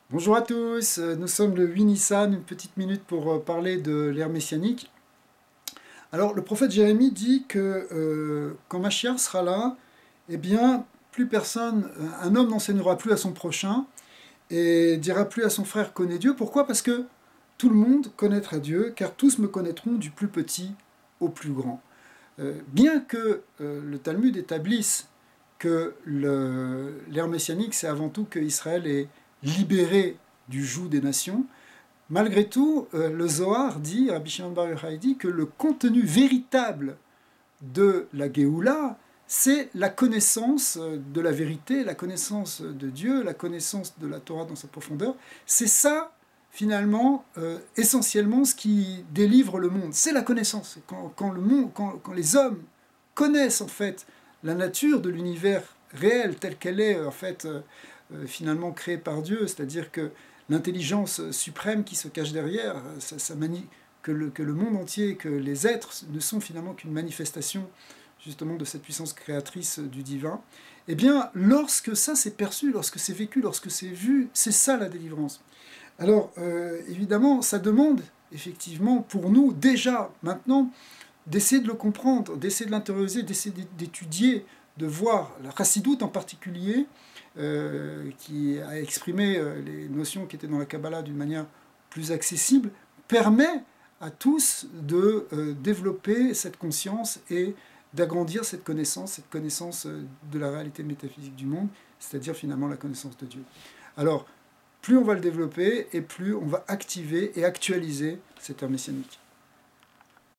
Bonjour à tous, nous sommes le 8 Nissan, une petite minute pour parler de l'ère messianique. Alors le prophète Jérémie dit que quand Machiar sera là, eh bien plus personne, un homme n'enseignera plus à son prochain et dira plus à son frère connais Dieu. Pourquoi? Parce que tout le monde connaîtra Dieu, car tous me connaîtront du plus petit au plus grand. Bien que le Talmud établisse que l'ère messianique, c'est avant tout que Israël est libéré du joug des nations, malgré tout, le Zohar dit, Rabbi Shimon Bar Yochai dit, que le contenu véritable de la Géoula, c'est la connaissance de la vérité, la connaissance de Dieu, la connaissance de la Torah dans sa profondeur. C'est ça, finalement, essentiellement, ce qui délivre le monde. C'est la connaissance. Quand les hommes connaissent, en fait, la nature de l'univers réel, telle qu'elle est, en fait, finalement créée par Dieu, c'est-à-dire que l'intelligence suprême qui se cache derrière, que le monde entier, que les êtres ne sont finalement qu'une manifestation justement de cette puissance créatrice du divin, eh bien, lorsque ça s'est perçu, lorsque c'est vécu, lorsque c'est vu, c'est ça la délivrance. Alors, évidemment, ça demande, effectivement, pour nous, déjà, maintenant, d'essayer de le comprendre, d'essayer de l'intérioriser, d'essayer d'étudier, de voir la Chassidoute en particulier, qui a exprimé les notions qui étaient dans la Kabbalah d'une manière plus accessible, permet à tous de développer cette conscience et d'agrandir cette connaissance de la réalité métaphysique du monde, c'est-à-dire finalement la connaissance de Dieu. Alors, plus on va le développer et plus on va activer et actualiser cette ère messianique.